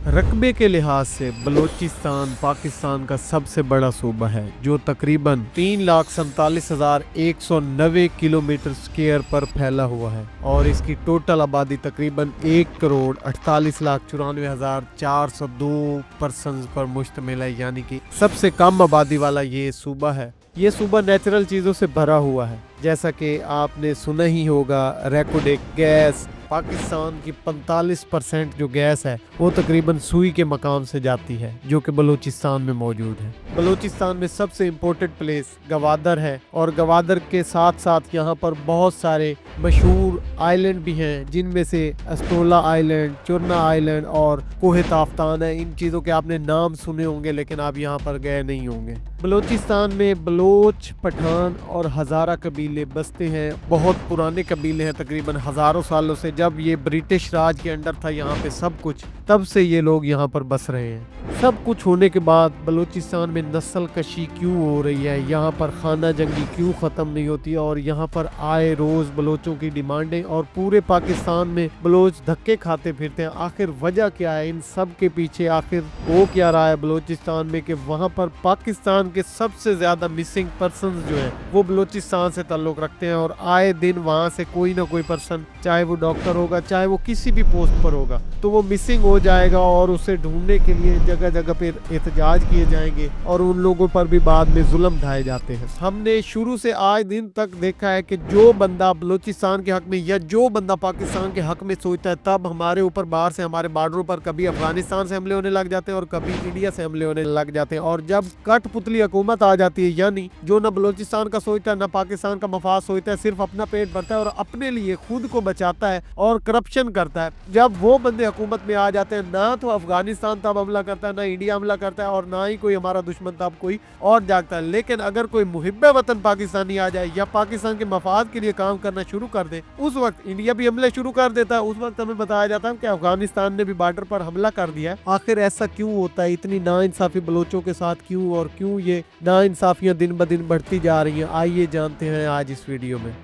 रकबे के लिहाज से बलूचिस्तान पाकिस्तान का सबसे बड़ा सूबा है, जो तकरीबन 3,47,190 किलोमीटर स्क्वायर पर फैला हुआ है और इसकी टोटल आबादी तकरीबन 1,48,94,402 पर्सन्स पर मुश्तमिल है, यानी कि सबसे कम आबादी वाला ये सूबा है। ये सूबा नेचुरल चीज़ों से भरा हुआ है, जैसा कि आपने सुना ही होगा रेकोडेक गैस। पाकिस्तान की 45% जो गैस है वो तकरीबन सुई के मकाम से जाती है, जो कि बलूचिस्तान में मौजूद है। बलूचिस्तान में सबसे इम्पोर्टेंट प्लेस गवादर है और गवादर के साथ साथ यहाँ पर बहुत सारे मशहूर आइलैंड भी हैं, जिनमें से अस्टोला आइलैंड, चुरना आइलैंड और कोहे ताफ्तान है। इन चीज़ों के आपने नाम सुने होंगे, लेकिन आप यहाँ पर गए नहीं होंगे। बलूचिस्तान में बलोच, पठान और हज़ारा कबीले बसते हैं। बहुत पुराने कबीले हैं, तकरीबन हज़ारों सालों से। जब ये ब्रिटिश राज के अंडर था यहाँ पे सब कुछ, तब से ये लोग यहाँ पर बस रहे हैं। सब कुछ होने के बाद बलूचिस्तान में नस्ल कशी क्यों हो रही है, यहाँ पर खाना जंगी क्यों ख़त्म नहीं होती और यहाँ पर आए रोज़ बलोचों की डिमांडें, और पूरे पाकिस्तान में बलोच धक्के खाते फिरते हैं। आखिर वजह क्या है इन सब के पीछे? आखिर हो क्या रहा है बलूचिस्तान में कि वहाँ पर पाकिस्तान के सबसे ज़्यादा मिसिंग पर्सन जो हैं वो बलूचिस्तान से ताल्लुक़ रखते हैं, और आए दिन वहाँ से कोई ना कोई पर्सन, चाहे वो डॉक्टर होगा, चाहे वो किसी भी पोस्ट पर होगा, तो वो मिसिंग हो जाएगा और उसे ढूंढने के लिए जगह जगह पे एहतजाज किए जाएंगे और उन लोगों पर भी बाद में जुल्म ढाए जाते हैं। हमने शुरू से आज दिन तक देखा है कि जो बंदा बलूचिस्तान के हक में या जो बंदा पाकिस्तान के हक में सोचता है, तब हमारे ऊपर बाहर से, हमारे बॉर्डरों पर कभी अफगानिस्तान से हमले होने लग जाते हैं और कभी इंडिया से हमले होने लग जाते हैं। और जब कठपुतली हुकूमत आ जाती है, यानी जो ना बलूचिस्तान का सोचता है ना पाकिस्तान का मफाद सोचता है, सिर्फ अपना पेट भरता है और अपने लिए खुद को बचाता है और करप्शन करता है, जब वो बंदे हुकूमत में आ जाते हैं, ना तो अफगानिस्तान तब हमला करता है, ना इंडिया हमला करता है, और ना ही कोई हमारा दुश्मन तब कोई और जागता है। लेकिन अगर कोई मुहिब्बे वतन पाकिस्तानी आ जाए या पाकिस्तान के मफाद के लिए काम करना शुरू कर दे, उस वक्त इंडिया भी हमले शुरू कर देता है। उस वक्त हमें बताया जाता है कि अफगानिस्तान ने भी बॉर्डर पर हमला कर दिया है। आखिर ऐसा क्यों होता है? इतनी नाइंसाफी बलोचों के साथ क्यों, और क्यों ये नाइंसाफियां दिन ब दिन बढ़ती जा रही हैं? आइए जानते हैं आज इस वीडियो में।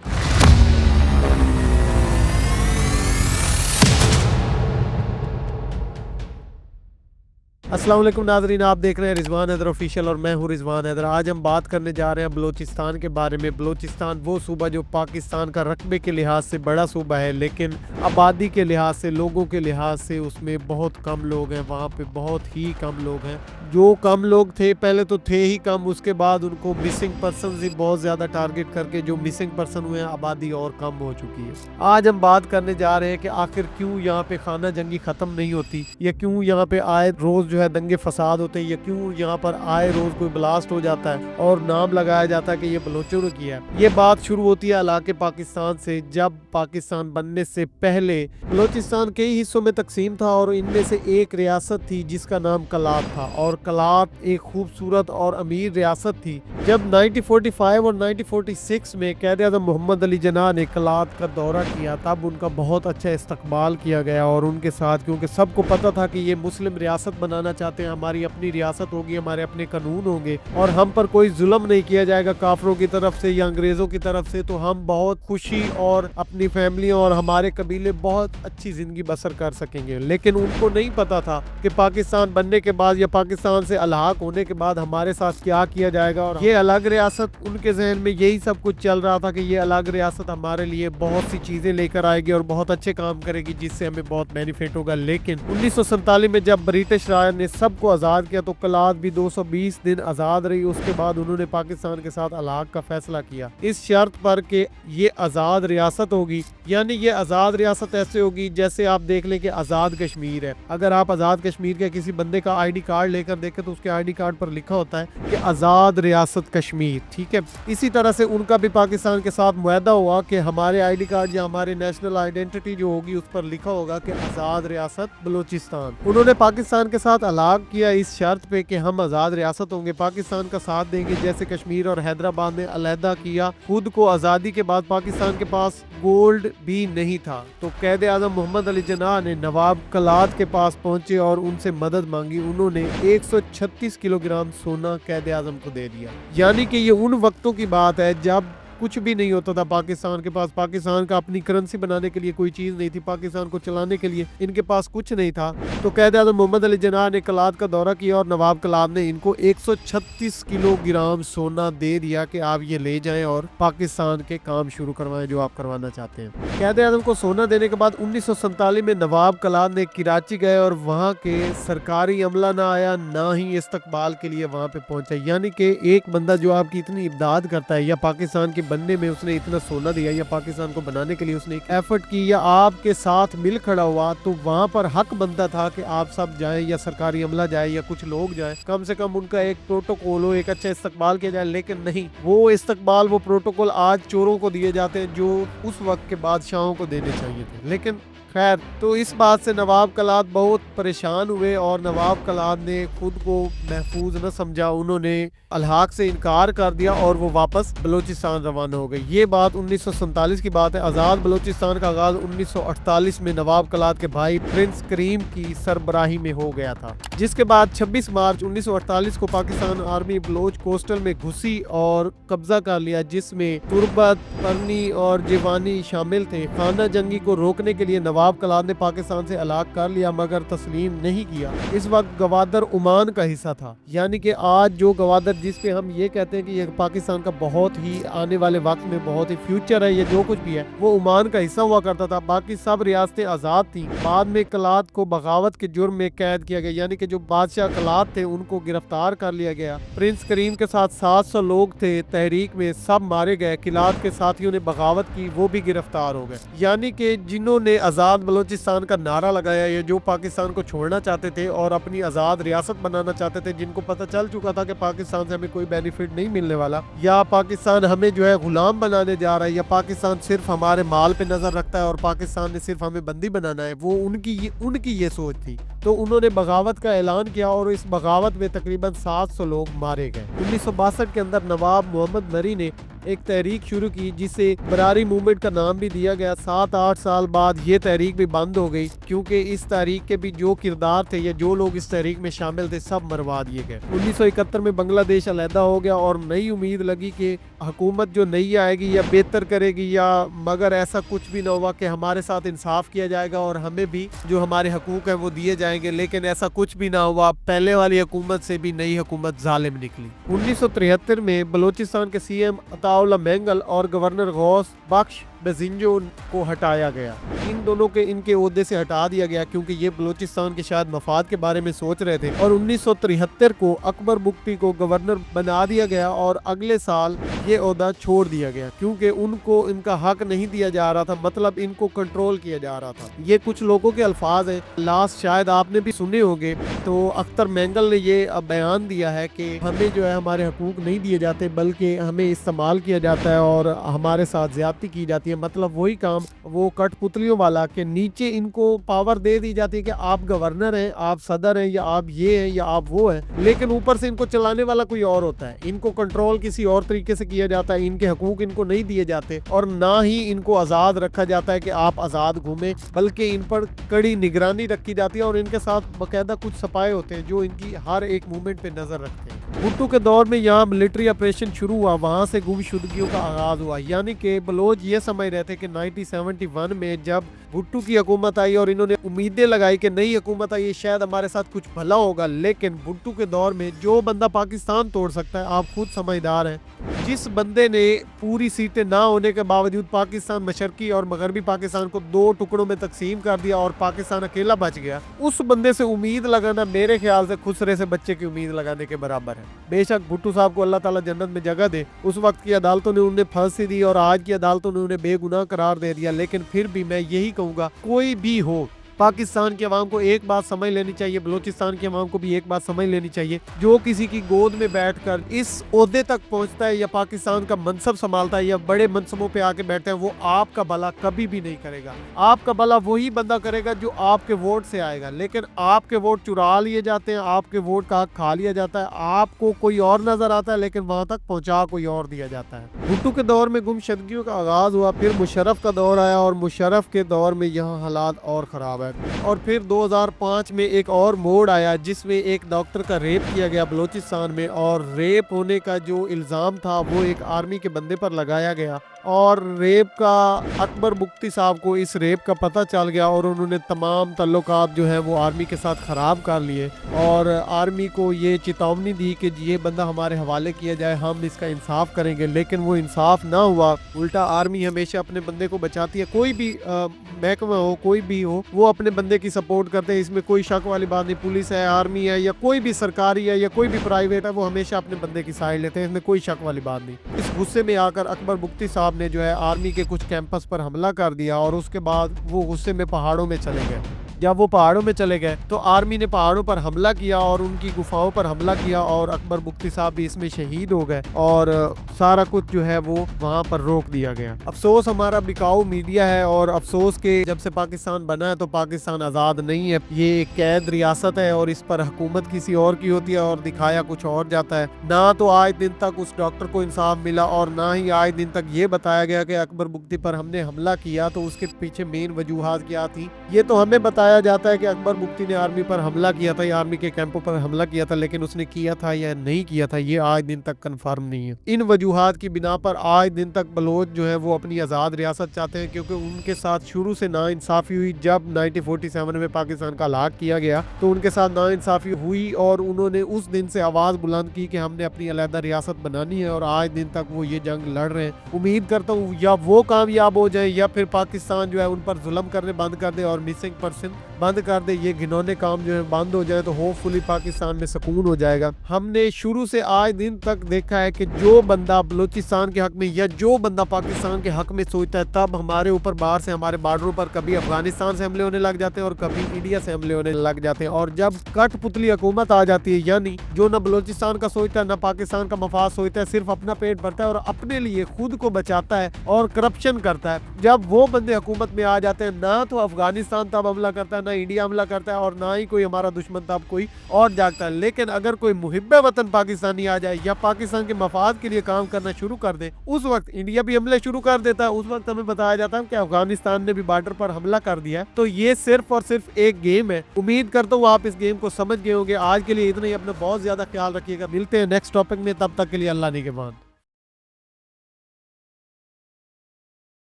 अस्सलाम वालेकुम नाज़रीन, आप देख रहे हैं रिजवान हैदर ऑफिशियल और मैं हूं रिजवान हैदर। आज हम बात करने जा रहे हैं बलूचिस्तान के बारे में। बलूचिस्तान वो सूबा जो पाकिस्तान का रकबे के लिहाज से बड़ा सूबा है, लेकिन आबादी के लिहाज से, लोगों के लिहाज से उसमें बहुत कम लोग हैं। वहाँ पे बहुत ही कम लोग हैं। जो कम लोग थे पहले तो थे ही कम, उसके बाद उनको मिसिंग पर्सन ही बहुत ज़्यादा टारगेट करके जो मिसिंग पर्सन हुए हैं, आबादी और कम हो चुकी है। आज हम बात करने जा रहे हैं कि आखिर क्यों यहाँ पे खाना जंगी ख़त्म नहीं होती, या क्यों यहाँ पे आए रोज़ जो है दंगे फसाद होते हैं, या क्यों यहाँ पर आए रोज कोई ब्लास्ट हो जाता है और नाम लगाया जाता है कि ये बलोचों ने किया है। ये बात शुरू होती है इलाके पाकिस्तान से। जब पाकिस्तान बनने से पहले बलूचिस्तान कई हिस्सों में तकसीम था और इनमें से एक रियासत थी जिसका नाम कलात था, और कलात एक खूबसूरत और अमीर रियासत थी। जब 1945 और 1946 में क़ायद-ए-आज़म मोहम्मद अली जिन्नाह ने कलात का दौरा किया, तब उनका बहुत अच्छा इस्तकबाल किया गया और उनके साथ, क्योंकि सबको पता था कि ये मुस्लिम रियासत बनाना चाहते हैं, हमारी अपनी रियासत होगी, हमारे अपने कानून होंगे और हम पर कोई जुल्म नहीं किया जाएगा काफरों की तरफ से या अंग्रेजों की तरफ से, तो हम बहुत खुशी और अपनी फैमिली और हमारे कबीले बहुत अच्छी जिंदगी बसर कर सकेंगे। लेकिन उनको नहीं पता था कि पाकिस्तान बनने के बाद या पाकिस्तान से अलग होने के बाद हमारे साथ क्या किया जाएगा। और ये अलग रियासत, उनके जहन में यही सब कुछ चल रहा था कि ये अलग रियासत हमारे लिए बहुत सी चीजें लेकर आएगी और बहुत अच्छे काम करेगी, जिससे हमें बहुत बेनिफिट होगा। लेकिन 1947 में जब ब्रिटिश राज ने सबको आज़ाद किया तो कलात भी 220 दिन आज़ाद रही। उसके बाद उन्होंने पाकिस्तान के साथ अलग का फैसला किया, इस शर्त पर कि ये आज़ाद रियासत होगी। यानी ये आज़ाद रियासत ऐसे होगी जैसे आप देख लें कि आज़ाद कश्मीर है। अगर आप आज़ाद कश्मीर के किसी बंदे का ID कार्ड लेकर देखें तो उसके ID कार्ड पर लिखा होता है कि आज़ाद रियासत कश्मीर, ठीक है। इसी तरह से उनका भी पाकिस्तान के साथ मुआहदा हुआ कि हमारे ID कार्ड या हमारे नेशनल आइडेंटिटी जो होगी उस पर लिखा होगा कि आज़ाद रियासत बलूचिस्तान। उन्होंने पाकिस्तान के साथ अलग किया इस शर्त पे कि हम आज़ाद रियासत होंगे, पाकिस्तान का साथ देंगे, जैसे कश्मीर और हैदराबाद ने अलहदा किया। खुद को आज़ादी के बाद पाकिस्तान के पास गोल्ड भी नहीं था, तो क़ायद-ए-आज़म मोहम्मद अली जिन्नाह ने नवाब कलात के पास पहुंचे और उनसे मदद मांगी। उन्होंने 136 किलोग्राम सोना क़ायद-ए-आज़म को दे दिया। यानी कि ये उन वक्तों की बात है जब कुछ भी नहीं होता था पाकिस्तान के पास। पाकिस्तान का अपनी करंसी बनाने के लिए कोई चीज़ नहीं थी, पाकिस्तान को चलाने के लिए इनके पास कुछ नहीं था। तो कायद आज़म मोहम्मद अली जिन्नाह ने कलात का दौरा किया और नवाब कलात ने इनको 136 किलोग्राम सोना दे दिया कि आप ये ले जाएं और पाकिस्तान के काम शुरू करवाएं जो आप करवाना चाहते हैं। कायद आज़म को सोना देने के बाद 1947 में नवाब कलात ने कराची गए और वहाँ के सरकारी अमला ना आया, ना ही इस्तकबाल के लिए वहाँ पे पहुंचा। यानी कि एक बंदा जो आपकी इतनी इमदाद करता है, या पाकिस्तान के बनने में उसने इतना सोना दिया, या पाकिस्तान को बनाने के लिए उसने एक एफर्ट की, या आपके साथ मिल खड़ा हुआ, तो वहाँ पर हक बनता था कि आप सब जाएं, या सरकारी अमला जाए, या कुछ लोग जाएं, कम से कम उनका एक प्रोटोकॉल हो, एक अच्छा इस्तकबाल किया जाए। लेकिन नहीं, वो इस्तकबाल, वो प्रोटोकॉल आज चोरों को दिए जाते हैं जो उस वक्त के बादशाहों को देने चाहिए थे। लेकिन खैर, तो इस बात से नवाब कलात बहुत परेशान हुए और नवाब कलात ने खुद को महफूज न समझा, उन्होंने अलहाक से इनकार कर दिया और वो वापस बलूचिस्तान रवाना हो गए। ये बात 1947 की बात है। आज़ाद बलूचिस्तान का आगाज 1948 में नवाब कलात के भाई प्रिंस करीम की सरबराही में हो गया था, जिसके बाद 26 मार्च 1948 को पाकिस्तान आर्मी बलोच कोस्टल में घुसी और कब्जा कर लिया, जिसमें तुर्बत, परनी और जीवानी शामिल थे। खाना जंगी को रोकने के लिए नवाब कलात ने पाकिस्तान से अलग कर लिया, मगर तस्लीम नहीं किया। इस वक्त गवादर ओमान का हिस्सा था। यानी कि आज जो गवादर, जिस पे हम ये कहते हैं कि ये पाकिस्तान का बहुत ही आने वाले वक्त में बहुत ही फ्यूचर है, ये जो कुछ भी है, वो ओमान का हिस्सा हुआ करता था। बाकी सब रियासतें आज़ाद थी। बाद में कलात को बगावत के जुर्म में कैद किया गया, यानी कि जो बादशाह कलात थे उनको गिरफ्तार कर लिया गया। प्रिंस करीम के साथ 700 लोग थे तहरीक में, सब मारे गए। कलात के साथियों ने बगावत की, वो भी गिरफ्तार हो गए। यानी कि जिन्होंने आज़ाद बलूचिस्तान का नारा लगाया, ये जो पाकिस्तान को छोड़ना चाहते थे और अपनी आज़ाद रियासत बनाना चाहते थे, जिनको पता चल चुका था कि पाकिस्तान से हमें कोई बेनिफिट नहीं मिलने वाला, या पाकिस्तान हमें जो है गुलाम बनाने जा रहा है, या पाकिस्तान सिर्फ हमारे माल पे नजर रखता है और पाकिस्तान ने सिर्फ हमें बंदी बनाना है, वो उनकी ये सोच थी। तो उन्होंने बगावत का ऐलान किया और इस बगावत में तकरीबन 700 लोग मारे गए। 1962 के अंदर नवाब मोहम्मद नरी ने एक तहरीक शुरू की, जिसे बरारी मूवमेंट का नाम भी दिया गया। 7-8 साल बाद ये तहरीक भी बंद हो गई, क्योंकि इस तहरीक के भी जो किरदार थे या जो लोग इस तहरीक में शामिल थे, सब मरवा दिए गए। 1971 में बांग्लादेश अलहदा हो गया और नई उम्मीद लगी कि हुकूमत जो नई आएगी या बेहतर करेगी, या मगर ऐसा कुछ भी ना हुआ कि हमारे साथ इंसाफ किया जाएगा और हमें भी जो हमारे हकूक हैं वो दिए जाएंगे। लेकिन ऐसा कुछ भी ना हुआ। पहले वाली हुकूमत से भी नई हुकूमत जालिम निकली। 1973 में बलूचिस्तान के सीएम अताउल्लाह मेंगल और गवर्नर गौस बख्श बेजिंजो को हटाया गया। इन दोनों के इनके ओहदे से हटा दिया गया क्योंकि ये बलूचिस्तान के शायद मफाद के बारे में सोच रहे थे। और 1973 को अकबर बुगटी को गवर्नर बना दिया गया और अगले साल ये ओहदा छोड़ दिया गया, क्योंकि उनको इनका हक नहीं दिया जा रहा था, मतलब इनको कंट्रोल किया जा रहा था। ये कुछ लोगों के अल्फाज हैं, लास्ट शायद आपने भी सुने होंगे। तो अख्तर मेंगल ने ये बयान दिया है कि हमें जो है हमारे हकूक नहीं दिए जाते, बल्कि हमें इस्तेमाल किया जाता है और हमारे साथ ज्यादती की जाती है। मतलब वही काम वो कठपुतलियों वाला के नीचे इनको पावर दे दी जाती है कि आप गवर्नर हैं, आप सदर हैं, या आप ये हैं या आप वो हैं, लेकिन ऊपर से इनको चलाने वाला कोई और होता है। इनको कंट्रोल किसी और तरीके से किया जाता है, इनके हकूक इनको नहीं दिए जाते और ना ही इनको आज़ाद रखा जाता है कि आप आज़ाद घूमें, बल्कि इन पर कड़ी निगरानी रखी जाती है और इनके साथ बाकायदा कुछ सपाए होते हैं जो इनकी हर एक मूवमेंट पे नजर रखते हैं। भुट्टो के दौर में यहाँ मिलिट्री ऑपरेशन शुरू हुआ, वहाँ से गुमशुदगियों का आगाज हुआ। यानी कि बलोच ये समझ रहे थे कि 1971 में जब भुट्टो की हुकूमत आई और इन्होंने उम्मीदें लगाई कि नई हुकूमत आई शायद हमारे साथ कुछ भला होगा, लेकिन भुट्टो के दौर में जो बंदा पाकिस्तान तोड़ सकता है, आप खुद समझदार हैं, जिस बंदे ने पूरी सीटें ना होने के बावजूद पाकिस्तान मशरकी और मगरबी पाकिस्तान को 2 टुकड़ों में तकसीम कर दिया और पाकिस्तान अकेला बच गया, उस बंदे से उम्मीद लगाना मेरे ख्याल से खुसरे से बच्चे की उम्मीद लगाने के बराबर है। बेशक भुट्टो साहब को अल्लाह ताला जन्नत में जगह दे, उस वक्त की अदालतों ने उन्हें फांसी दी और आज की अदालतों ने उन्हें बेगुनाह करार दे दिया, लेकिन फिर भी मैं यही कहूँगा, कोई भी हो, पाकिस्तान की आवाम को एक बात समझ लेनी चाहिए, बलूचिस्तान की आवाम को भी एक बात समझ लेनी चाहिए, जो किसी की गोद में बैठकर इस ओहदे तक पहुंचता है या पाकिस्तान का मनसब संभालता है या बड़े मनसबों पे आके बैठता है, वो आपका भला कभी भी नहीं करेगा। आपका भला वही बंदा करेगा जो आपके वोट से आएगा, लेकिन आपके वोट चुरा लिए जाते हैं, आपके वोट का हक खा लिया जाता है, आपको कोई और नजर आता है लेकिन वहां तक पहुंचा कोई और दिया जाता है। भुट्टो के दौर में गुमशुदगियों का आगाज हुआ, फिर मुशर्रफ का दौर आया और मुशर्रफ के दौर में यहाँ हालात और खराब है। तक। और फिर 2005 में एक और मोड़ आया जिसमें एक डॉक्टर का रेप किया गया बलूचिस्तान में, और रेप होने का जो इल्ज़ाम था वो एक आर्मी के बंदे पर लगाया गया, और रेप का अकबर बुख्ती साहब को इस रेप का पता चल गया और उन्होंने तमाम ताल्लुकात जो है वो आर्मी के साथ ख़राब कर लिए, और आर्मी को ये चेतावनी दी कि ये बंदा हमारे हवाले किया जाए, हम इसका इंसाफ करेंगे। लेकिन वो इंसाफ ना हुआ, उल्टा आर्मी हमेशा अपने बंदे को बचाती है। कोई भी महकमा हो, कोई भी हो, वो अपने बंदे की सपोर्ट करते हैं, इसमें कोई शक वाली बात नहीं। पुलिस है, आर्मी है, या कोई भी सरकारी है या कोई भी प्राइवेट है, वो हमेशा अपने बंदे की साइड लेते हैं, इसमें कोई शक वाली बात नहीं। इस गुस्से में आकर अकबर बुख्ती साहब ने जो है आर्मी के कुछ कैंपस पर हमला कर दिया, और उसके बाद वो गुस्से में पहाड़ों में चले गए। जब वो पहाड़ों में चले गए तो आर्मी ने पहाड़ों पर हमला किया और उनकी गुफाओं पर हमला किया, और अकबर बुख्ती साहब भी इसमें शहीद हो गए, और सारा कुछ जो है वो वहाँ पर रोक दिया गया। अफसोस हमारा बिकाऊ मीडिया है, और अफसोस के जब से पाकिस्तान बना है तो पाकिस्तान आज़ाद नहीं है, ये एक कैद रियासत है, और इस पर हुकूमत किसी और की होती है और दिखाया कुछ और जाता है। ना तो आज दिन तक उस डॉक्टर को इंसाफ मिला, और ना ही आज दिन तक ये बताया गया कि अकबर बुख्ती पर हमने हमला किया तो उसके पीछे मेन वजूहात क्या थी। ये तो हमें बताया जाता है कि अकबर बुख्ती ने आर्मी पर हमला किया था या आर्मी के कैंपों पर हमला किया था, लेकिन उसने किया था या नहीं किया था ये आज दिन तक कंफर्म नहीं है। इन वजूहात की बिना पर आज दिन तक बलोच जो है वो अपनी आज़ाद रियासत चाहते हैं, क्योंकि उनके साथ शुरू से नाइंसाफ़ी हुई। जब 1947 में पाकिस्तान का हलाक किया गया तो उनके साथ नाइंसाफ़ी हुई, और उन्होंने उस दिन से आवाज़ बुलंद की कि हमने अपनी अलहदा रियासत बनानी है, और आज दिन तक वो ये जंग लड़ रहे हैं। उम्मीद करता हूँ या वो कामयाब हो जाए, या फिर पाकिस्तान जो है उन पर जुल्म करने बंद कर दे और मिसिंग पर्सन बंद कर दे, ये घिनौने काम जो है बंद हो जाए, तो होपफुली पाकिस्तान में सुकून हो जाएगा। हमने शुरू से आज दिन तक देखा है कि जो बंदा बलूचिस्तान के हक में या जो बंदा पाकिस्तान के हक में सोचता है, तब हमारे ऊपर बाहर से हमारे बॉर्डरों पर कभी अफगानिस्तान से हमले होने लग जाते हैं और कभी इंडिया से हमले होने लग जाते हैं। और जब कठपुतली हुकूमत आ जाती है, यानी जो ना बलूचिस्तान का सोचता है ना पाकिस्तान का मफाद सोचता है, सिर्फ अपना पेट भरता है और अपने लिए खुद को बचाता है और करप्शन करता है, जब वो बंदे हुकूमत में आ जाते हैं, ना तो अफगानिस्तान तब हमला करता है, ना इंडिया हमला करता है, और ना ही कोई हमारा दुश्मन तब कोई और जागता है। लेकिन अगर कोई मुहिब्बे वतन पाकिस्तानी आ जाए या पाकिस्तान के मफाद के लिए काम करना शुरू कर दे, उस वक्त इंडिया भी हमले शुरू कर देता है। उस वक्त हमें बताया जाता है कि अफगानिस्तान ने भी बॉर्डर पर हमला कर दिया है। तो ये सिर्फ और सिर्फ एक गेम है। उम्मीद करता हूँ आप इस गेम को समझ गए होंगे। आज के लिए इतना ही, अपना बहुत ज्यादा ख्याल रखिएगा। मिलते हैं नेक्स्ट टॉपिक में, तब तक के लिए अल्लाह निगहबान।